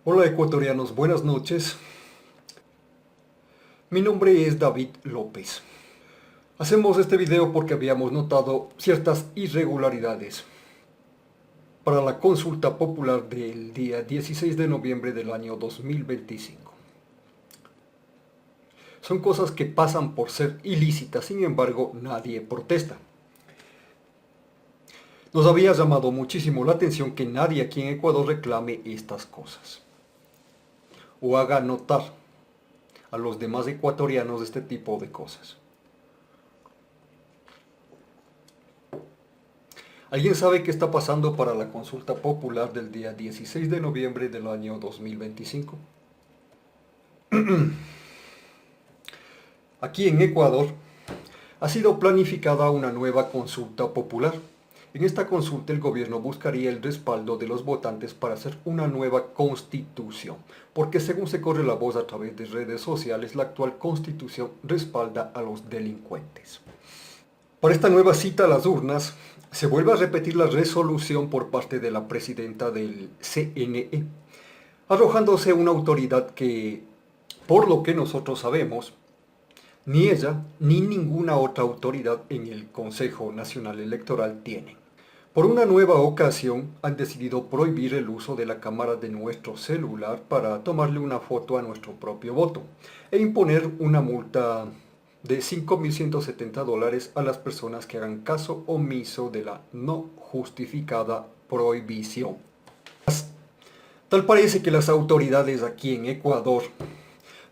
Hola ecuatorianos, buenas noches. Mi nombre es David López. Hacemos este video porque habíamos notado ciertas irregularidades para la consulta popular del día 16 de noviembre del año 2025. Son cosas que pasan por ser ilícitas, sin embargo nadie protesta. Nos había llamado muchísimo la atención que nadie aquí en Ecuador reclame estas cosas o haga notar a los demás ecuatorianos este tipo de cosas. ¿Alguien sabe qué está pasando para la consulta popular del día 16 de noviembre del año 2025? Aquí en Ecuador ha sido planificada una nueva consulta popular. En esta consulta el gobierno buscaría el respaldo de los votantes para hacer una nueva constitución, porque según se corre la voz a través de redes sociales, la actual constitución respalda a los delincuentes. Para esta nueva cita a las urnas, se vuelve a repetir la resolución por parte de la presidenta del CNE, arrojándose una autoridad que, por lo que nosotros sabemos, ni ella ni ninguna otra autoridad en el Consejo Nacional Electoral tienen. Por una nueva ocasión han decidido prohibir el uso de la cámara de nuestro celular para tomarle una foto a nuestro propio voto e imponer una multa de $5.170 a las personas que hagan caso omiso de la no justificada prohibición. Tal parece que las autoridades aquí en Ecuador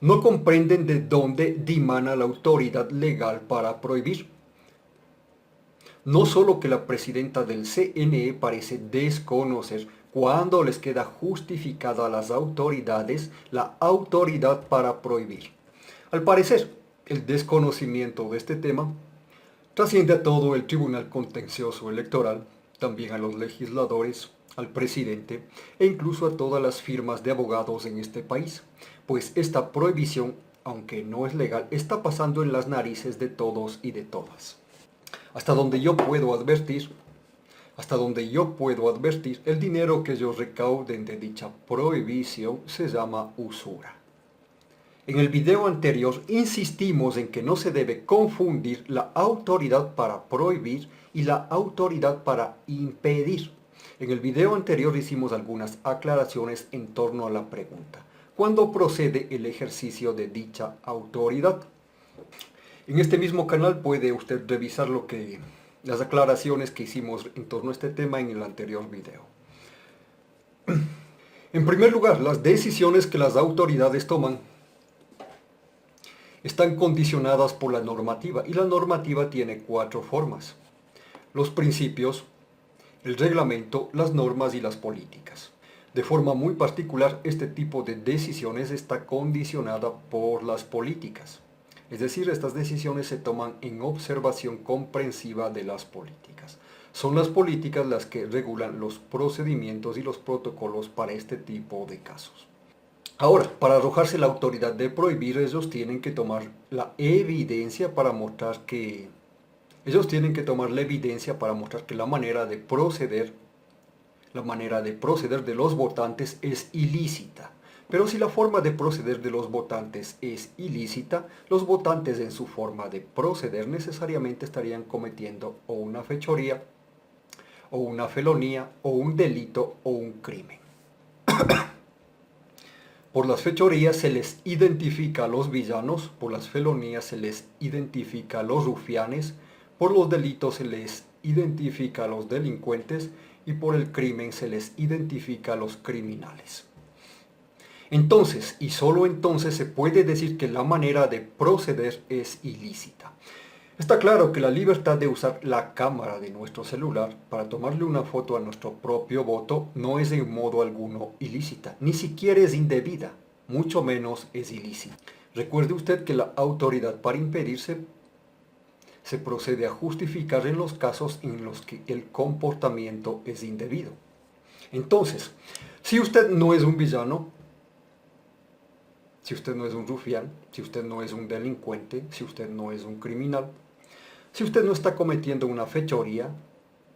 no comprenden de dónde dimana la autoridad legal para prohibir. No solo que la presidenta del CNE parece desconocer cuándo les queda justificada a las autoridades la autoridad para prohibir. Al parecer, el desconocimiento de este tema trasciende a todo el Tribunal Contencioso Electoral, también a los legisladores, al presidente e incluso a todas las firmas de abogados en este país, pues esta prohibición, aunque no es legal, está pasando en las narices de todos y de todas. Hasta donde yo puedo advertir, el dinero que ellos recauden de dicha prohibición se llama usura. En el video anterior insistimos en que no se debe confundir la autoridad para prohibir y la autoridad para impedir. En el video anterior hicimos algunas aclaraciones en torno a la pregunta: ¿cuándo procede el ejercicio de dicha autoridad? En este mismo canal puede usted revisar las aclaraciones que hicimos en torno a este tema en el anterior video. En primer lugar, las decisiones que las autoridades toman están condicionadas por la normativa, y la normativa tiene 4 formas: los principios, el reglamento, las normas y las políticas. De forma muy particular, este tipo de decisiones está condicionada por las políticas. Es decir, estas decisiones se toman en observación comprensiva de las políticas. Son las políticas las que regulan los procedimientos y los protocolos para este tipo de casos. Ahora, para arrojarse la autoridad de prohibir, ellos tienen que tomar la evidencia para mostrar que la manera de proceder de los votantes es ilícita. Pero si la forma de proceder de los votantes es ilícita, los votantes en su forma de proceder necesariamente estarían cometiendo o una fechoría, o una felonía, o un delito, o un crimen. Por las fechorías se les identifica a los villanos, por las felonías se les identifica a los rufianes, por los delitos se les identifica a los delincuentes y por el crimen se les identifica a los criminales. Entonces, y solo entonces, se puede decir que la manera de proceder es ilícita. Está claro que la libertad de usar la cámara de nuestro celular para tomarle una foto a nuestro propio voto no es en modo alguno ilícita, ni siquiera es indebida, mucho menos es ilícita. Recuerde usted que la autoridad para impedirse se procede a justificar en los casos en los que el comportamiento es indebido. Entonces, si usted no es un villano, si usted no es un rufián, si usted no es un delincuente, si usted no es un criminal, si usted no está cometiendo una fechoría,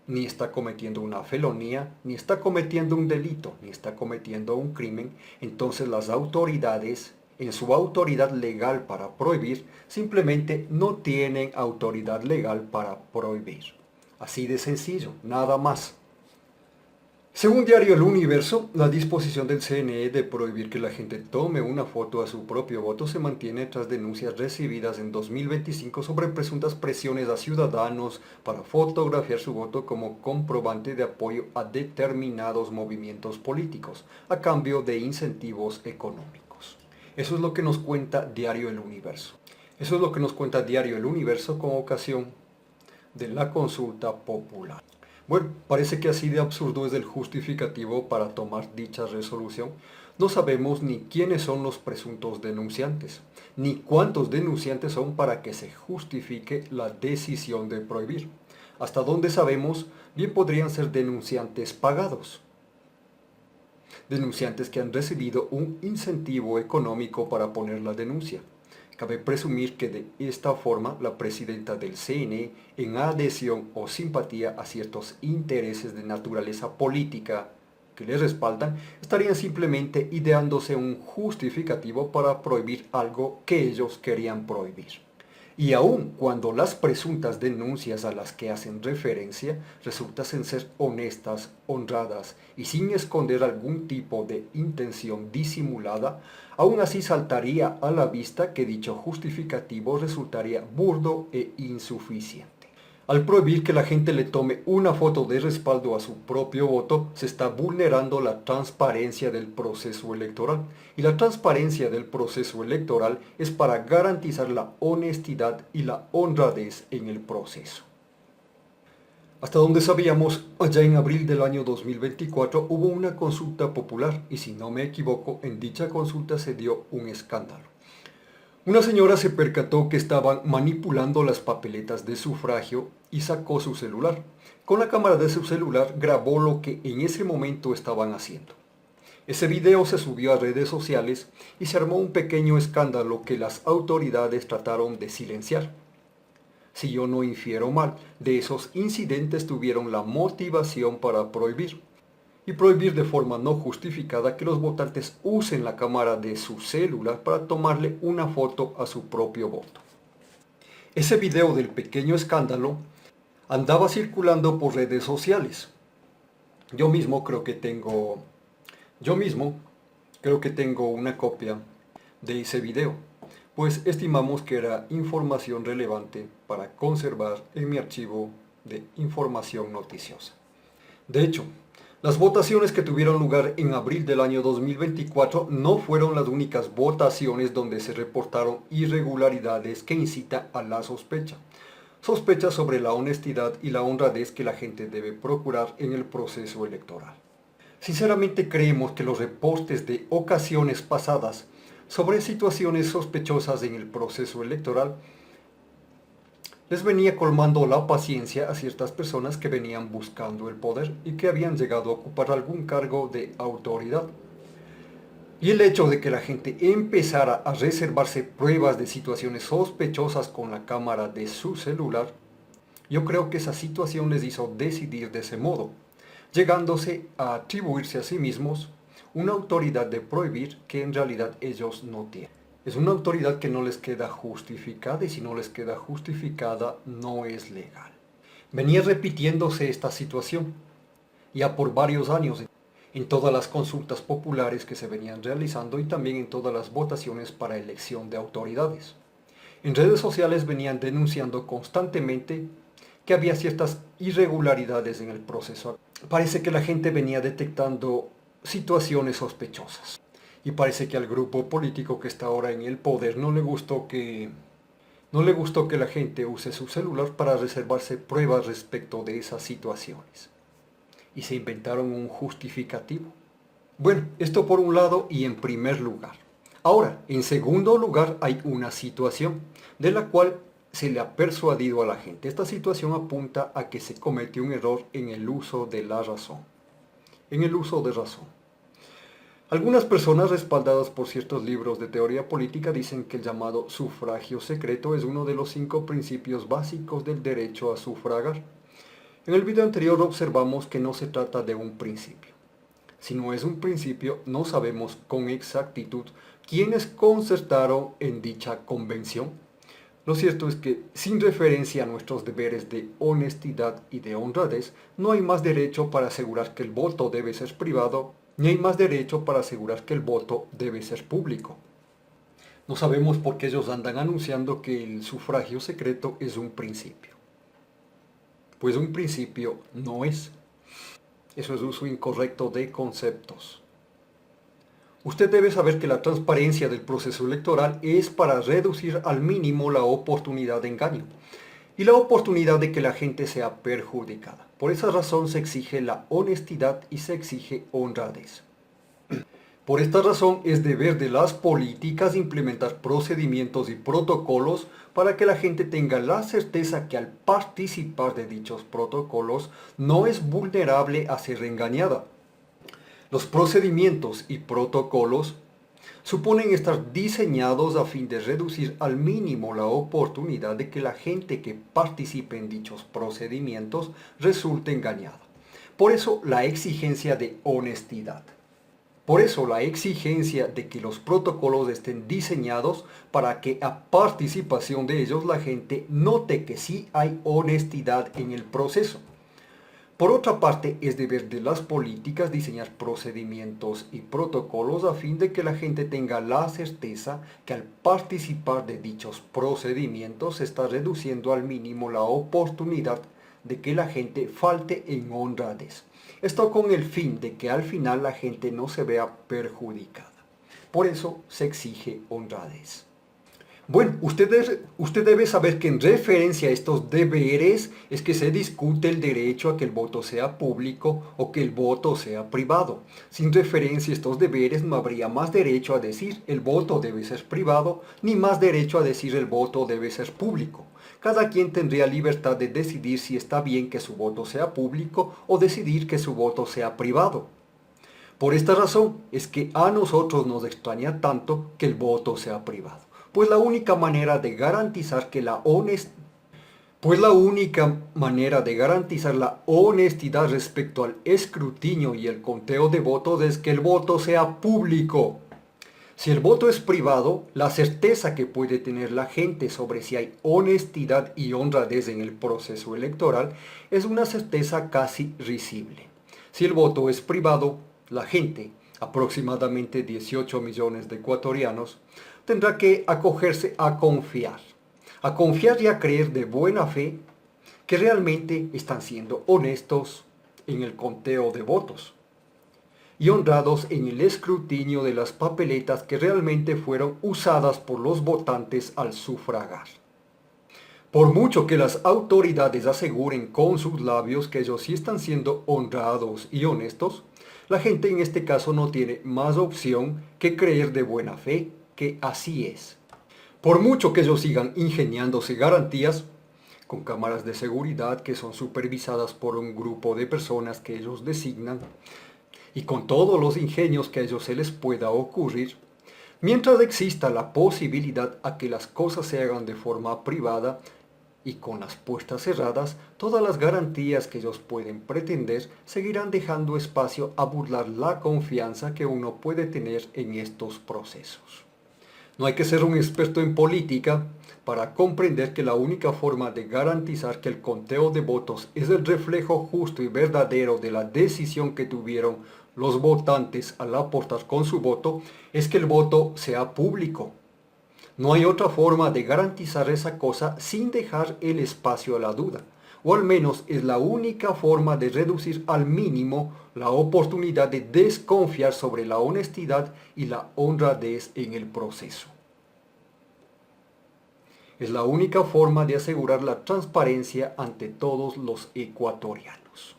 ni está cometiendo una felonía, ni está cometiendo un delito, ni está cometiendo un crimen, entonces las autoridades, en su autoridad legal para prohibir, simplemente no tienen autoridad legal para prohibir. Así de sencillo, nada más. Según Diario El Universo, la disposición del CNE de prohibir que la gente tome una foto a su propio voto se mantiene tras denuncias recibidas en 2025 sobre presuntas presiones a ciudadanos para fotografiar su voto como comprobante de apoyo a determinados movimientos políticos, a cambio de incentivos económicos. Eso es lo que nos cuenta Diario El Universo. Eso es lo que nos cuenta Diario El Universo con ocasión de la consulta popular. Bueno, parece que así de absurdo es el justificativo para tomar dicha resolución. No sabemos ni quiénes son los presuntos denunciantes, ni cuántos denunciantes son para que se justifique la decisión de prohibir. Hasta donde sabemos, bien podrían ser denunciantes pagados. Denunciantes que han recibido un incentivo económico para poner la denuncia. Cabe presumir que de esta forma la presidenta del CNE, en adhesión o simpatía a ciertos intereses de naturaleza política que le respaldan, estarían simplemente ideándose un justificativo para prohibir algo que ellos querían prohibir. Y aun cuando las presuntas denuncias a las que hacen referencia resultasen ser honestas, honradas y sin esconder algún tipo de intención disimulada, aún así saltaría a la vista que dicho justificativo resultaría burdo e insuficiente. Al prohibir que la gente le tome una foto de respaldo a su propio voto, se está vulnerando la transparencia del proceso electoral. Y la transparencia del proceso electoral es para garantizar la honestidad y la honradez en el proceso. Hasta donde sabíamos, allá en abril del año 2024 hubo una consulta popular y si no me equivoco, en dicha consulta se dio un escándalo. Una señora se percató que estaban manipulando las papeletas de sufragio y sacó su celular. Con la cámara de su celular grabó lo que en ese momento estaban haciendo. Ese video se subió a redes sociales y se armó un pequeño escándalo que las autoridades trataron de silenciar. Si yo no infiero mal, de esos incidentes tuvieron la motivación para prohibir. Y prohibir de forma no justificada que los votantes usen la cámara de su celular para tomarle una foto a su propio voto. Ese video del pequeño escándalo andaba circulando por redes sociales. Yo mismo creo que tengo una copia de ese video, pues estimamos que era información relevante para conservar en mi archivo de información noticiosa. De hecho, las votaciones que tuvieron lugar en abril del año 2024 no fueron las únicas votaciones donde se reportaron irregularidades que incitan a la sospecha. Sospechas sobre la honestidad y la honradez que la gente debe procurar en el proceso electoral. Sinceramente creemos que los reportes de ocasiones pasadas sobre situaciones sospechosas en el proceso electoral les venía colmando la paciencia a ciertas personas que venían buscando el poder y que habían llegado a ocupar algún cargo de autoridad. Y el hecho de que la gente empezara a reservarse pruebas de situaciones sospechosas con la cámara de su celular, yo creo que esa situación les hizo decidir de ese modo, llegándose a atribuirse a sí mismos una autoridad de prohibir que en realidad ellos no tienen. Es una autoridad que no les queda justificada y si no les queda justificada no es legal. Venía repitiéndose esta situación ya por varios años en todas las consultas populares que se venían realizando y también en todas las votaciones para elección de autoridades. En redes sociales venían denunciando constantemente que había ciertas irregularidades en el proceso. Parece que la gente venía detectando situaciones sospechosas. Y parece que al grupo político que está ahora en el poder no le gustó que la gente use su celular para reservarse pruebas respecto de esas situaciones. Y se inventaron un justificativo. Bueno, esto por un lado y en primer lugar. Ahora, en segundo lugar hay una situación de la cual se le ha persuadido a la gente. Esta situación apunta a que se comete un error en el uso de la razón. En el uso de razón. Algunas personas respaldadas por ciertos libros de teoría política dicen que el llamado sufragio secreto es uno de los 5 principios básicos del derecho a sufragar. En el video anterior observamos que no se trata de un principio. Si no es un principio, no sabemos con exactitud quiénes concertaron en dicha convención. Lo cierto es que, sin referencia a nuestros deberes de honestidad y de honradez, no hay más derecho para asegurar que el voto debe ser privado, ni hay más derecho para asegurar que el voto debe ser público. No sabemos por qué ellos andan anunciando que el sufragio secreto es un principio. Pues un principio no es. Eso es uso incorrecto de conceptos. Usted debe saber que la transparencia del proceso electoral es para reducir al mínimo la oportunidad de engaño y la oportunidad de que la gente sea perjudicada. Por esa razón se exige la honestidad y se exige honradez. Por esta razón es deber de las políticas implementar procedimientos y protocolos para que la gente tenga la certeza que al participar de dichos protocolos no es vulnerable a ser engañada. Los procedimientos y protocolos suponen estar diseñados a fin de reducir al mínimo la oportunidad de que la gente que participe en dichos procedimientos resulte engañada. Por eso la exigencia de honestidad. Por eso la exigencia de que los protocolos estén diseñados para que a participación de ellos la gente note que sí hay honestidad en el proceso. Por otra parte, es deber de las políticas diseñar procedimientos y protocolos a fin de que la gente tenga la certeza que al participar de dichos procedimientos se está reduciendo al mínimo la oportunidad de que la gente falte en honradez. Esto con el fin de que al final la gente no se vea perjudicada. Por eso se exige honradez. Bueno, usted debe saber que en referencia a estos deberes es que se discute el derecho a que el voto sea público o que el voto sea privado. Sin referencia a estos deberes no habría más derecho a decir el voto debe ser privado, ni más derecho a decir el voto debe ser público. Cada quien tendría libertad de decidir si está bien que su voto sea público o decidir que su voto sea privado. Por esta razón es que a nosotros nos extraña tanto que el voto sea privado. Pues la única manera de garantizar la honestidad respecto al escrutinio y el conteo de votos es que el voto sea público. Si el voto es privado, la certeza que puede tener la gente sobre si hay honestidad y honradez en el proceso electoral es una certeza casi risible. Si el voto es privado, la gente, aproximadamente 18 millones de ecuatorianos, tendrá que acogerse a confiar y a creer de buena fe que realmente están siendo honestos en el conteo de votos y honrados en el escrutinio de las papeletas que realmente fueron usadas por los votantes al sufragar. Por mucho que las autoridades aseguren con sus labios que ellos sí están siendo honrados y honestos, la gente en este caso no tiene más opción que creer de buena fe que así es. Por mucho que ellos sigan ingeniándose garantías, con cámaras de seguridad que son supervisadas por un grupo de personas que ellos designan, y con todos los ingenios que a ellos se les pueda ocurrir, mientras exista la posibilidad a que las cosas se hagan de forma privada y con las puertas cerradas, todas las garantías que ellos pueden pretender seguirán dejando espacio a burlar la confianza que uno puede tener en estos procesos. No hay que ser un experto en política para comprender que la única forma de garantizar que el conteo de votos es el reflejo justo y verdadero de la decisión que tuvieron los votantes al aportar con su voto es que el voto sea público. No hay otra forma de garantizar esa cosa sin dejar el espacio a la duda, o al menos es la única forma de reducir al mínimo la oportunidad de desconfiar sobre la honestidad y la honradez en el proceso. Es la única forma de asegurar la transparencia ante todos los ecuatorianos.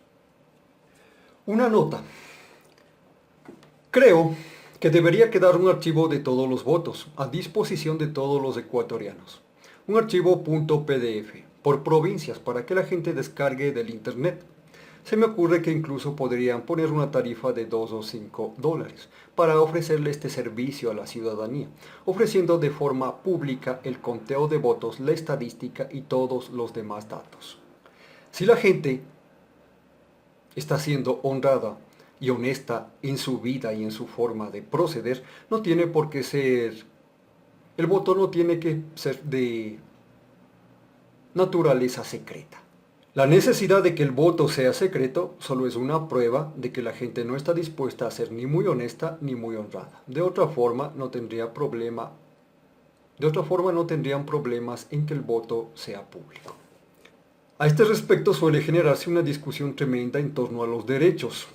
Una nota. Creo que debería quedar un archivo de todos los votos a disposición de todos los ecuatorianos. Un archivo .pdf por provincias para que la gente descargue del internet. Se me ocurre que incluso podrían poner una tarifa de 2 o 5 dólares para ofrecerle este servicio a la ciudadanía, ofreciendo de forma pública el conteo de votos, la estadística y todos los demás datos. Si la gente está siendo honrada y honesta en su vida y en su forma de proceder, no tiene por qué ser, el voto no tiene que ser de naturaleza secreta. La necesidad de que el voto sea secreto solo es una prueba de que la gente no está dispuesta a ser ni muy honesta ni muy honrada. De otra forma no tendrían problemas en que el voto sea público. A este respecto suele generarse una discusión tremenda en torno a los derechos,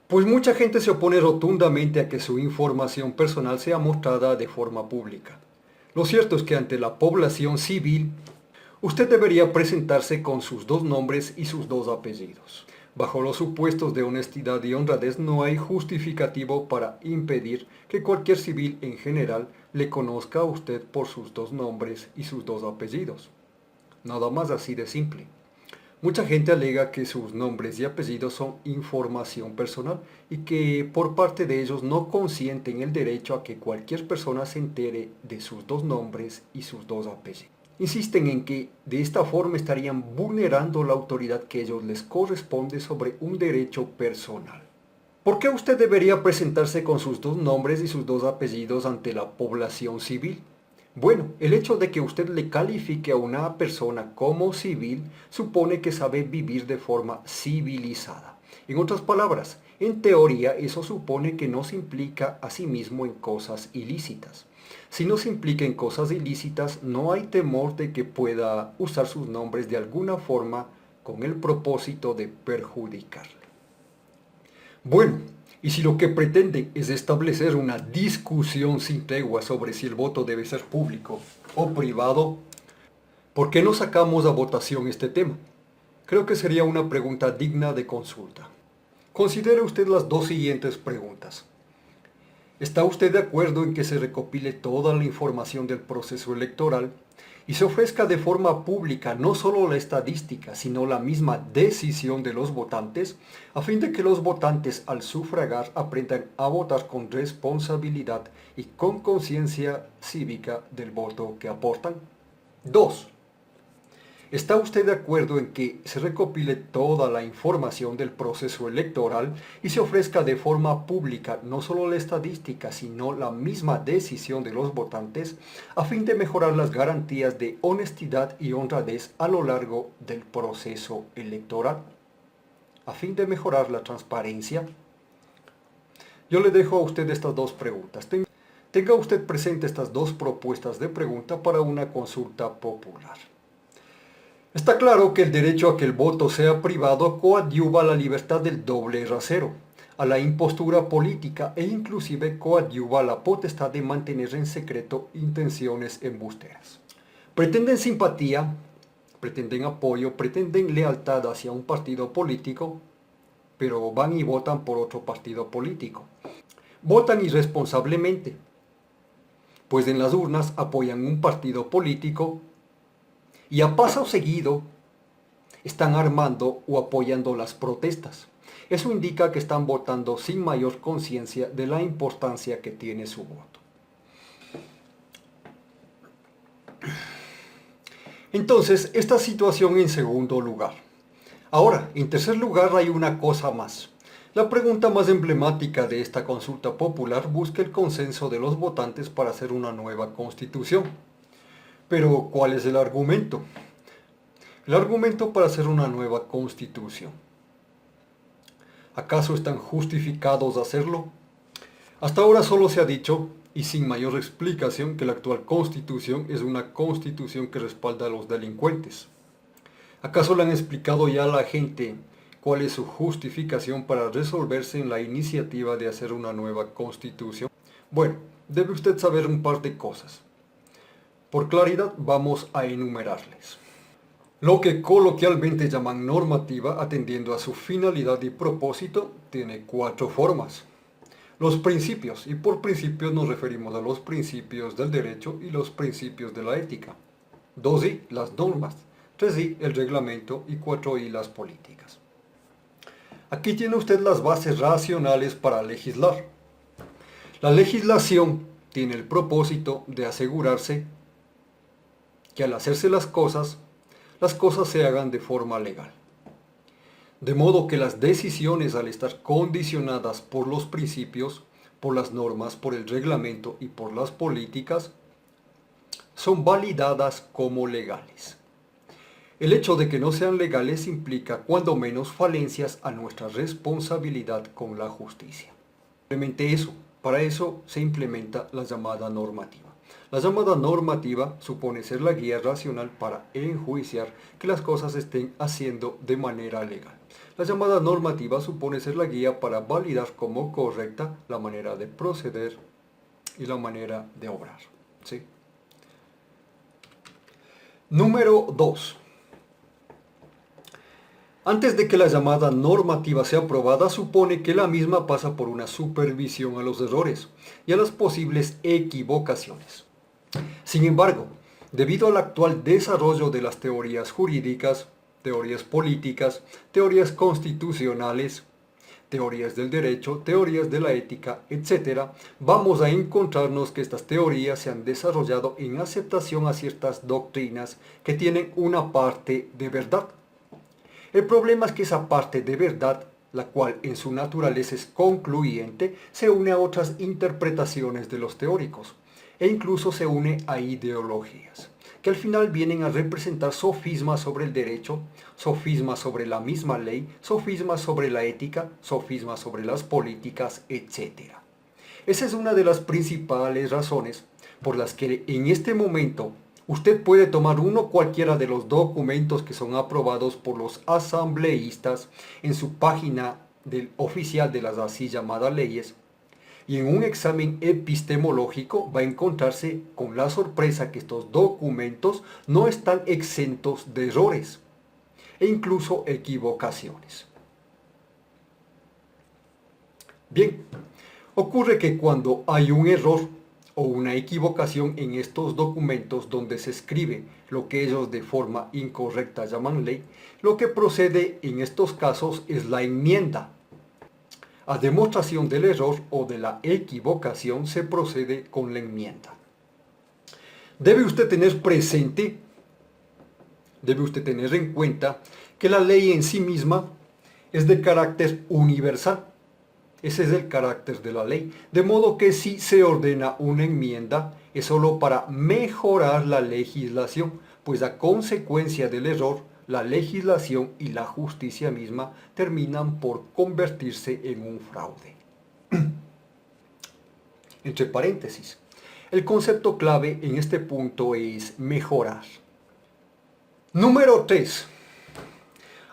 pues mucha gente se opone rotundamente a que su información personal sea mostrada de forma pública. Lo cierto es que ante la población civil, usted debería presentarse con sus 2 nombres y sus 2 apellidos. Bajo los supuestos de honestidad y honradez no hay justificativo para impedir que cualquier civil en general le conozca a usted por sus 2 nombres y sus 2 apellidos. Nada más así de simple. Mucha gente alega que sus nombres y apellidos son información personal y que por parte de ellos no consienten el derecho a que cualquier persona se entere de sus 2 nombres y sus 2 apellidos. Insisten en que de esta forma estarían vulnerando la autoridad que a ellos les corresponde sobre un derecho personal. ¿Por qué usted debería presentarse con sus 2 nombres y sus 2 apellidos ante la población civil? Bueno, el hecho de que usted le califique a una persona como civil supone que sabe vivir de forma civilizada. En otras palabras, en teoría eso supone que no se implica a sí mismo en cosas ilícitas. Si no se implica en cosas ilícitas, no hay temor de que pueda usar sus nombres de alguna forma con el propósito de perjudicarle. Bueno, y si lo que pretende es establecer una discusión sin tregua sobre si el voto debe ser público o privado, ¿por qué no sacamos a votación este tema? Creo que sería una pregunta digna de consulta. Considere usted las 2 siguientes preguntas. ¿Está usted de acuerdo en que se recopile toda la información del proceso electoral y se ofrezca de forma pública no solo la estadística, sino la misma decisión de los votantes, a fin de que los votantes al sufragar aprendan a votar con responsabilidad y con conciencia cívica del voto que aportan? 2. ¿Está usted de acuerdo en que se recopile toda la información del proceso electoral y se ofrezca de forma pública no solo la estadística, sino la misma decisión de los votantes, a fin de mejorar las garantías de honestidad y honradez a lo largo del proceso electoral? A fin de mejorar la transparencia. Yo le dejo a usted estas 2 preguntas. Tenga usted presente estas 2 propuestas de pregunta para una consulta popular. Está claro que el derecho a que el voto sea privado coadyuva la libertad del doble rasero, a la impostura política e inclusive coadyuva la potestad de mantener en secreto intenciones embusteras. Pretenden simpatía, pretenden apoyo, pretenden lealtad hacia un partido político, pero van y votan por otro partido político. Votan irresponsablemente, pues en las urnas apoyan un partido político y a paso seguido están armando o apoyando las protestas. Eso indica que están votando sin mayor conciencia de la importancia que tiene su voto. Entonces, esta situación en segundo lugar. Ahora, en tercer lugar hay una cosa más. La pregunta más emblemática de esta consulta popular busca el consenso de los votantes para hacer una nueva constitución. Pero, ¿cuál es el argumento? El argumento para hacer una nueva constitución. ¿Acaso están justificados a hacerlo? Hasta ahora solo se ha dicho, y sin mayor explicación, que la actual constitución es una constitución que respalda a los delincuentes. ¿Acaso le han explicado ya a la gente cuál es su justificación para resolverse en la iniciativa de hacer una nueva constitución? Bueno, debe usted saber un par de cosas. Por claridad vamos a enumerarles. Lo que coloquialmente llaman normativa, atendiendo a su finalidad y propósito, tiene 4 formas. Los principios, y por principios nos referimos a los principios del derecho y los principios de la ética. 2i, las normas. 3i, el reglamento. Y 4i, las políticas. Aquí tiene usted las bases racionales para legislar. La legislación tiene el propósito de asegurarse que al hacerse las cosas se hagan de forma legal. De modo que las decisiones, al estar condicionadas por los principios, por las normas, por el reglamento y por las políticas, son validadas como legales. El hecho de que no sean legales implica cuando menos falencias a nuestra responsabilidad con la justicia. Simplemente eso, para eso se implementa la llamada normativa. La llamada normativa supone ser la guía racional para enjuiciar que las cosas estén haciendo de manera legal. La llamada normativa supone ser la guía para validar como correcta la manera de proceder y la manera de obrar. ¿Sí? Número 2. Antes de que la llamada normativa sea aprobada, supone que la misma pasa por una supervisión a los errores y a las posibles equivocaciones. Sin embargo, debido al actual desarrollo de las teorías jurídicas, teorías políticas, teorías constitucionales, teorías del derecho, teorías de la ética, etc., vamos a encontrarnos que estas teorías se han desarrollado en aceptación a ciertas doctrinas que tienen una parte de verdad. El problema es que esa parte de verdad, la cual en su naturaleza es concluyente, se une a otras interpretaciones de los teóricos e incluso se une a ideologías, que al final vienen a representar sofismas sobre el derecho, sofismas sobre la misma ley, sofismas sobre la ética, sofismas sobre las políticas, etc. Esa es una de las principales razones por las que en este momento usted puede tomar uno cualquiera de los documentos que son aprobados por los asambleístas en su página oficial de las así llamadas leyes, y en un examen epistemológico va a encontrarse con la sorpresa que estos documentos no están exentos de errores e incluso equivocaciones. Bien, ocurre que cuando hay un error o una equivocación en estos documentos donde se escribe lo que ellos de forma incorrecta llaman ley, lo que procede en estos casos es la enmienda. A demostración del error o de la equivocación se procede con la enmienda. Debe usted tener presente, debe usted tener en cuenta que la ley en sí misma es de carácter universal. Ese es el carácter de la ley. De modo que si se ordena una enmienda es solo para mejorar la legislación, pues a consecuencia del error, la legislación y la justicia misma terminan por convertirse en un fraude. Entre paréntesis, el concepto clave en este punto es mejorar. Número 3.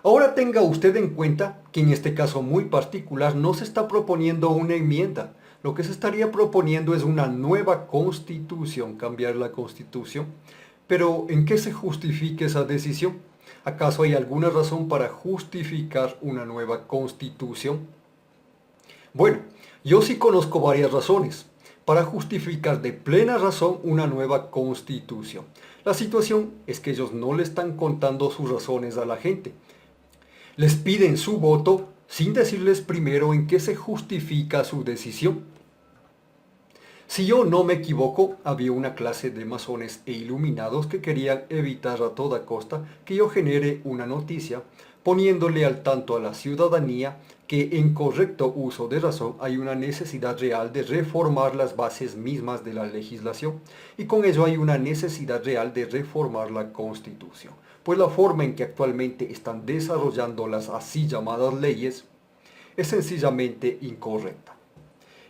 Ahora tenga usted en cuenta que en este caso muy particular no se está proponiendo una enmienda. Lo que se estaría proponiendo es una nueva constitución, cambiar la constitución. Pero ¿en qué se justifica esa decisión? ¿Acaso hay alguna razón para justificar una nueva constitución? Bueno, yo sí conozco varias razones para justificar de plena razón una nueva constitución. La situación es que ellos no le están contando sus razones a la gente. Les piden su voto sin decirles primero en qué se justifica su decisión. Si yo no me equivoco, había una clase de masones e iluminados que querían evitar a toda costa que yo genere una noticia poniéndole al tanto a la ciudadanía que en correcto uso de razón hay una necesidad real de reformar las bases mismas de la legislación y con ello hay una necesidad real de reformar la Constitución, pues la forma en que actualmente están desarrollando las así llamadas leyes es sencillamente incorrecta.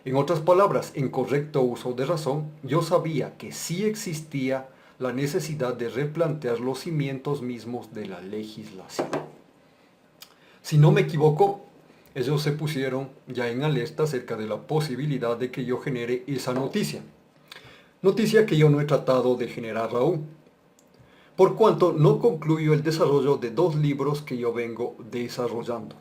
En otras palabras, en correcto uso de razón, yo sabía que sí existía la necesidad de replantear los cimientos mismos de la legislación. Si no me equivoco, ellos se pusieron ya en alerta acerca de la posibilidad de que yo genere esa noticia. Noticia que yo no he tratado de generar aún, por cuanto no concluyo el desarrollo de 2 libros que yo vengo desarrollando.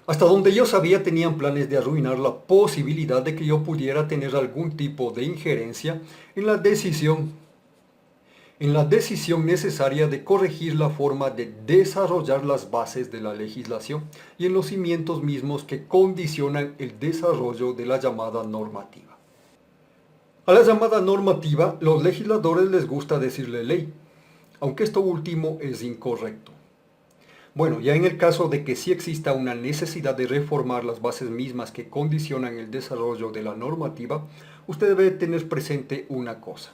Hasta donde yo sabía tenían planes de arruinar la posibilidad de que yo pudiera tener algún tipo de injerencia en la decisión necesaria de corregir la forma de desarrollar las bases de la legislación y en los cimientos mismos que condicionan el desarrollo de la llamada normativa. A la llamada normativa, los legisladores les gusta decirle ley, aunque esto último es incorrecto. Bueno, ya en el caso de que sí exista una necesidad de reformar las bases mismas que condicionan el desarrollo de la normativa, usted debe tener presente una cosa.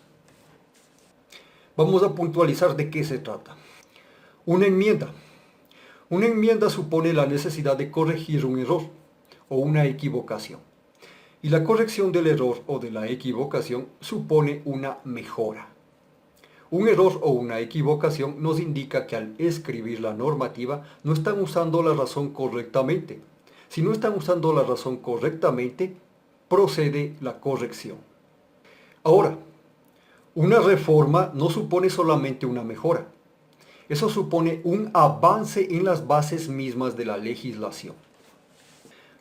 Vamos a puntualizar de qué se trata. Una enmienda. Una enmienda supone la necesidad de corregir un error o una equivocación. Y la corrección del error o de la equivocación supone una mejora. Un error o una equivocación nos indica que al escribir la normativa no están usando la razón correctamente. Si no están usando la razón correctamente, procede la corrección. Ahora, una reforma no supone solamente una mejora. Eso supone un avance en las bases mismas de la legislación.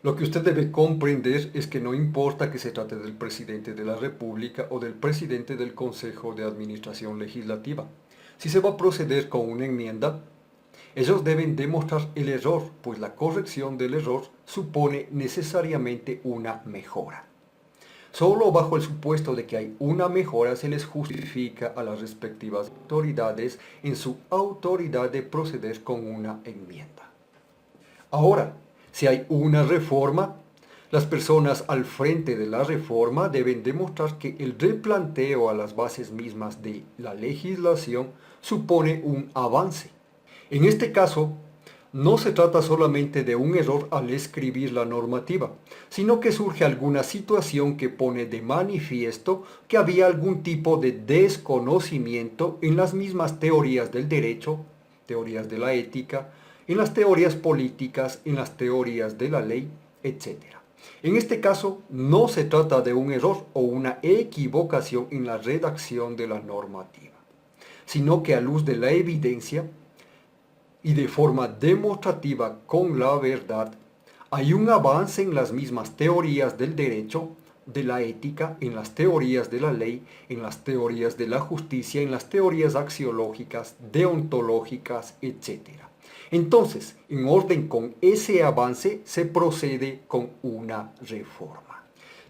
Lo que usted debe comprender es que no importa que se trate del presidente de la República o del presidente del Consejo de Administración Legislativa. Si se va a proceder con una enmienda, ellos deben demostrar el error, pues la corrección del error supone necesariamente una mejora. Solo bajo el supuesto de que hay una mejora se les justifica a las respectivas autoridades en su autoridad de proceder con una enmienda. Ahora, si hay una reforma, las personas al frente de la reforma deben demostrar que el replanteo a las bases mismas de la legislación supone un avance. En este caso, no se trata solamente de un error al escribir la normativa, sino que surge alguna situación que pone de manifiesto que había algún tipo de desconocimiento en las mismas teorías del derecho, teorías de la ética, en las teorías políticas, en las teorías de la ley, etc. En este caso, no se trata de un error o una equivocación en la redacción de la normativa, sino que a luz de la evidencia y de forma demostrativa con la verdad, hay un avance en las mismas teorías del derecho, de la ética, en las teorías de la ley, en las teorías de la justicia, en las teorías axiológicas, deontológicas, etc. Entonces, en orden con ese avance, se procede con una reforma.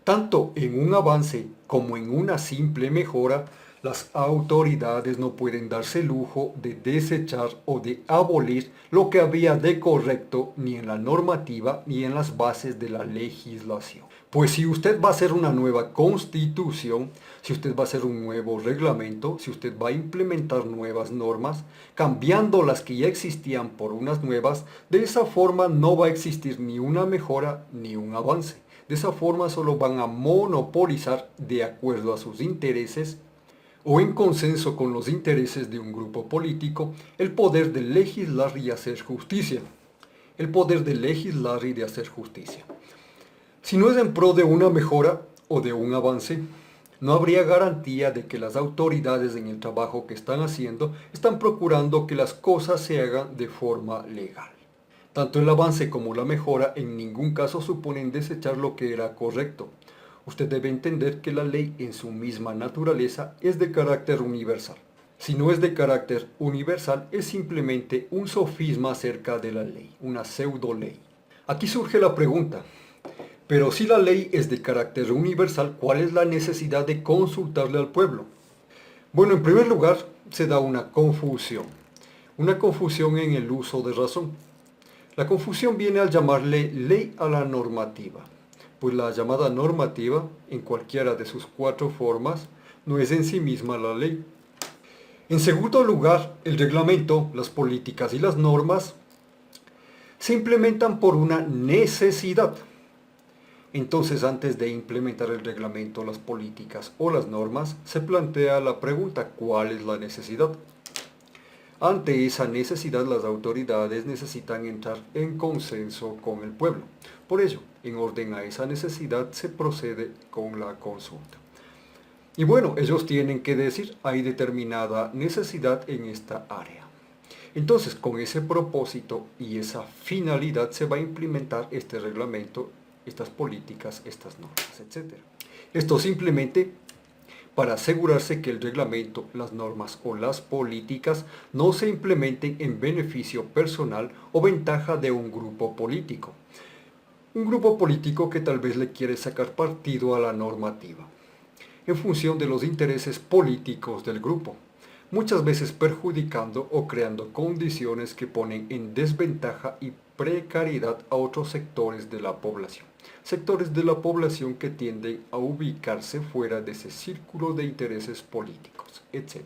Tanto en un avance como en una simple mejora, las autoridades no pueden darse el lujo de desechar o de abolir lo que había de correcto ni en la normativa ni en las bases de la legislación. Pues si usted va a hacer una nueva constitución, si usted va a hacer un nuevo reglamento, si usted va a implementar nuevas normas, cambiando las que ya existían por unas nuevas, de esa forma no va a existir ni una mejora ni un avance. De esa forma solo van a monopolizar de acuerdo a sus intereses o en consenso con los intereses de un grupo político el poder de legislar y hacer justicia. El poder de legislar y de hacer justicia. Si no es en pro de una mejora o de un avance, no habría garantía de que las autoridades en el trabajo que están haciendo están procurando que las cosas se hagan de forma legal. Tanto el avance como la mejora en ningún caso suponen desechar lo que era correcto. Usted debe entender que la ley en su misma naturaleza es de carácter universal. Si no es de carácter universal, es simplemente un sofisma acerca de la ley, una pseudo ley. Aquí surge la pregunta. Pero si la ley es de carácter universal, ¿cuál es la necesidad de consultarle al pueblo? Bueno, en primer lugar, se da una confusión en el uso de razón. La confusión viene al llamarle ley a la normativa, pues la llamada normativa, en cualquiera de sus 4 formas, no es en sí misma la ley. En segundo lugar, el reglamento, las políticas y las normas se implementan por una necesidad. Entonces, antes de implementar el reglamento, las políticas o las normas, se plantea la pregunta, ¿cuál es la necesidad? Ante esa necesidad, las autoridades necesitan entrar en consenso con el pueblo. Por ello, en orden a esa necesidad, se procede con la consulta. Y bueno, ellos tienen que decir, hay determinada necesidad en esta área. Entonces, con ese propósito y esa finalidad, se va a implementar este reglamento, estas políticas, estas normas, etc. Esto simplemente para asegurarse que el reglamento, las normas o las políticas no se implementen en beneficio personal o ventaja de un grupo político. Un grupo político que tal vez le quiere sacar partido a la normativa, en función de los intereses políticos del grupo. muchas veces perjudicando o creando condiciones que ponen en desventaja y precariedad a otros sectores de la población. Sectores de la población que tienden a ubicarse fuera de ese círculo de intereses políticos, etc.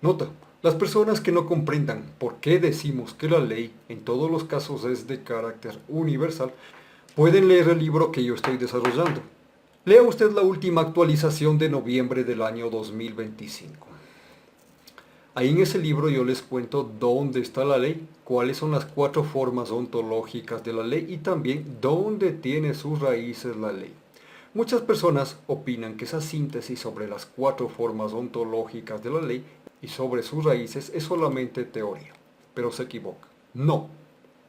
Nota: las personas que no comprendan por qué decimos que la ley en todos los casos es de carácter universal, pueden leer el libro que yo estoy desarrollando. Lea usted la última actualización de noviembre del año 2025. Ahí en ese libro yo les cuento dónde está la ley, cuáles son las 4 formas ontológicas de la ley y también dónde tiene sus raíces la ley. Muchas personas opinan que esa síntesis sobre las 4 formas ontológicas de la ley y sobre sus raíces es solamente teoría, pero se equivoca. No,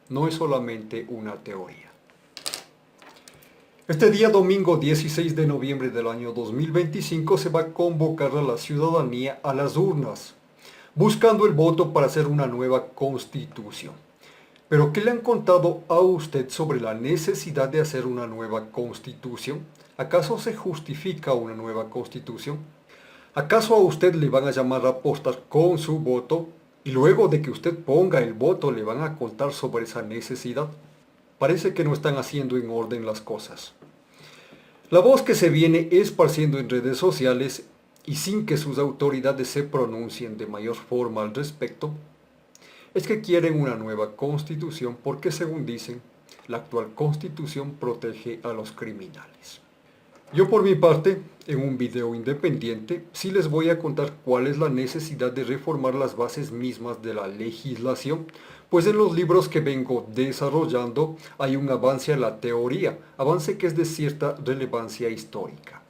no es solamente una teoría. Este día domingo 16 de noviembre del año 2025 se va a convocar a la ciudadanía a las urnas, buscando el voto para hacer una nueva constitución. ¿Pero qué le han contado a usted sobre la necesidad de hacer una nueva constitución? ¿Acaso se justifica una nueva constitución? ¿Acaso a usted le van a llamar a apostar con su voto y luego de que usted ponga el voto le van a contar sobre esa necesidad? Parece que no están haciendo en orden las cosas. La voz que se viene esparciendo en redes sociales y sin que sus autoridades se pronuncien de mayor forma al respecto, es que quieren una nueva constitución porque, según dicen, la actual constitución protege a los criminales. Yo por mi parte, en un video independiente, sí les voy a contar cuál es la necesidad de reformar las bases mismas de la legislación, pues en los libros que vengo desarrollando hay un avance a la teoría, avance que es de cierta relevancia histórica.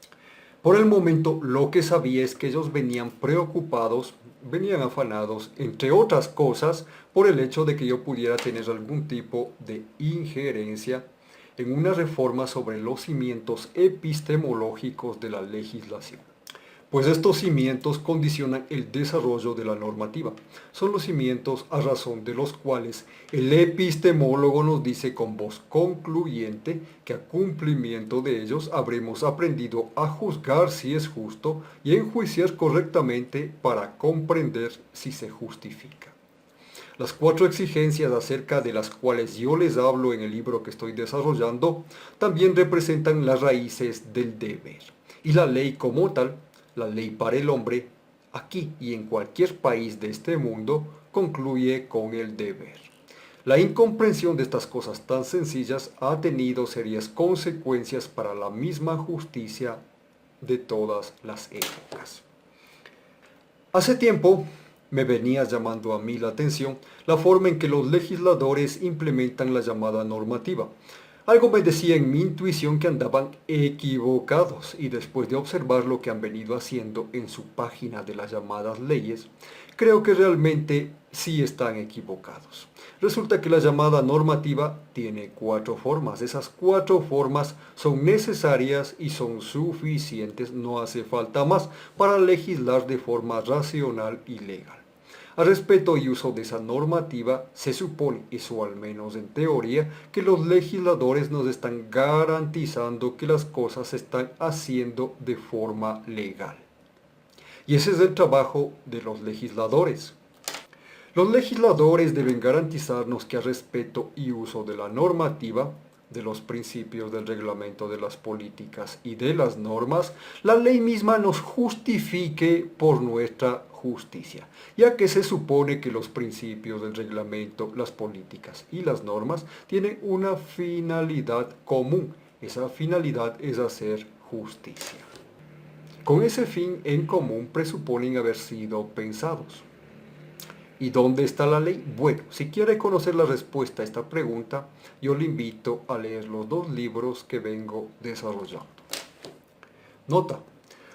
Por el momento, lo que sabía es que ellos venían preocupados, venían afanados, entre otras cosas, por el hecho de que yo pudiera tener algún tipo de injerencia en una reforma sobre los cimientos epistemológicos de la legislación. Pues estos cimientos condicionan el desarrollo de la normativa. Son los cimientos a razón de los cuales el epistemólogo nos dice con voz concluyente que a cumplimiento de ellos habremos aprendido a juzgar si es justo y a enjuiciar correctamente para comprender si se justifica. Las 4 exigencias acerca de las cuales yo les hablo en el libro que estoy desarrollando también representan las raíces del deber. Y la ley como tal, la ley para el hombre, aquí y en cualquier país de este mundo, concluye con el deber. La incomprensión de estas cosas tan sencillas ha tenido serias consecuencias para la misma justicia de todas las épocas. Hace tiempo me venía llamando a mí la atención la forma en que los legisladores implementan la llamada normativa. Algo me decía en mi intuición que andaban equivocados y después de observar lo que han venido haciendo en su página de las llamadas leyes, creo que realmente sí están equivocados. Resulta que la llamada normativa tiene 4 formas. Esas 4 formas son necesarias y son suficientes, no hace falta más para legislar de forma racional y legal. Al respeto y uso de esa normativa, se supone, eso al menos en teoría, que los legisladores nos están garantizando que las cosas se están haciendo de forma legal. Y ese es el trabajo de los legisladores. Los legisladores deben garantizarnos que al respeto y uso de la normativa, de los principios del reglamento de las políticas y de las normas, la ley misma nos justifique por nuestra justicia, ya que se supone que los principios del reglamento, las políticas y las normas tienen una finalidad común. Esa finalidad es hacer justicia. Con ese fin en común presuponen haber sido pensados. ¿Y dónde está la ley? Bueno, si quiere conocer la respuesta a esta pregunta, yo le invito a leer los 2 libros que vengo desarrollando. Nota: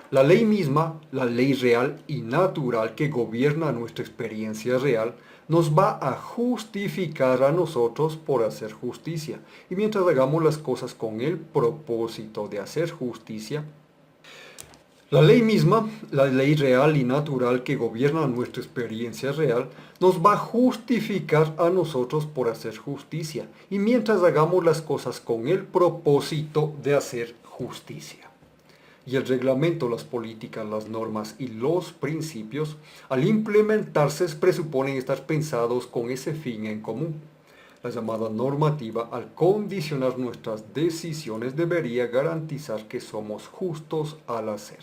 la ley misma, la ley real y natural que gobierna nuestra experiencia real, nos va a justificar a nosotros por hacer justicia. Y mientras hagamos las cosas con el propósito de hacer justicia, la ley misma, la ley real y natural que gobierna nuestra experiencia real, nos va a justificar a nosotros por hacer justicia, y mientras hagamos las cosas con el propósito de hacer justicia. y el reglamento, las políticas, las normas y los principios, al implementarse presuponen estar pensados con ese fin en común. La llamada normativa, al condicionar nuestras decisiones, debería garantizar que somos justos al hacer.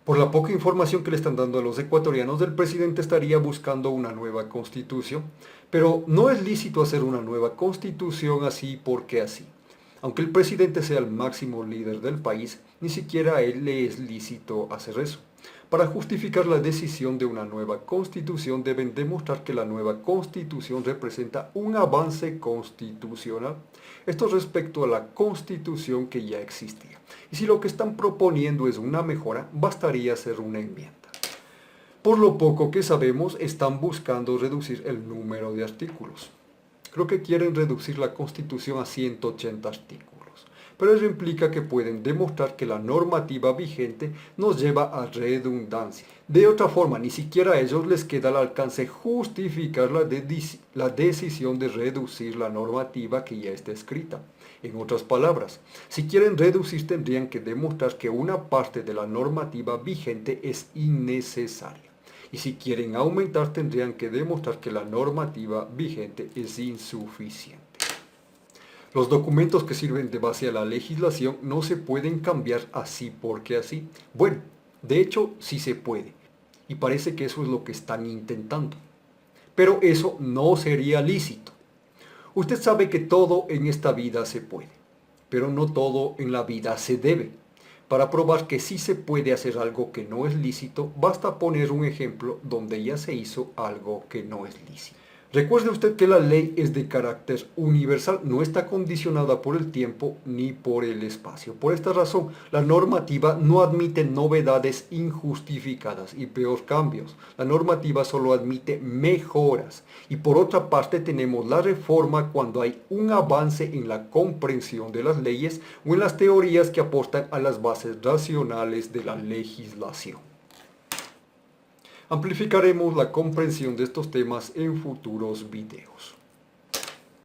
Por la poca información que le están dando a los ecuatorianos, el presidente estaría buscando una nueva constitución, pero no es lícito hacer una nueva constitución así porque así. Aunque el presidente sea el máximo líder del país, ni siquiera a él le es lícito hacer eso. Para justificar la decisión de una nueva constitución deben demostrar que la nueva constitución representa un avance constitucional. Esto respecto a la constitución que ya existía. Y si lo que están proponiendo es una mejora, bastaría hacer una enmienda. Por lo poco que sabemos, están buscando reducir el número de artículos. Creo que quieren reducir la Constitución a 180 artículos. Pero eso implica que pueden demostrar que la normativa vigente nos lleva a redundancia. De otra forma, ni siquiera a ellos les queda al alcance justificar la decisión de reducir la normativa que ya está escrita. En otras palabras, si quieren reducir tendrían que demostrar que una parte de la normativa vigente es innecesaria. Y si quieren aumentar tendrían que demostrar que la normativa vigente es insuficiente. Los documentos que sirven de base a la legislación no se pueden cambiar así porque así. Bueno, de hecho sí se puede. Y parece que eso es lo que están intentando. Pero eso no sería lícito. Usted sabe que todo en esta vida se puede, pero no todo en la vida se debe. Para probar que sí se puede hacer algo que no es lícito, basta poner un ejemplo donde ya se hizo algo que no es lícito. Recuerde usted que la ley es de carácter universal, no está condicionada por el tiempo ni por el espacio. Por esta razón, la normativa no admite novedades injustificadas y peor cambios. La normativa solo admite mejoras. Y por otra parte tenemos la reforma cuando hay un avance en la comprensión de las leyes o en las teorías que aportan a las bases racionales de la legislación. Amplificaremos la comprensión de estos temas en futuros videos.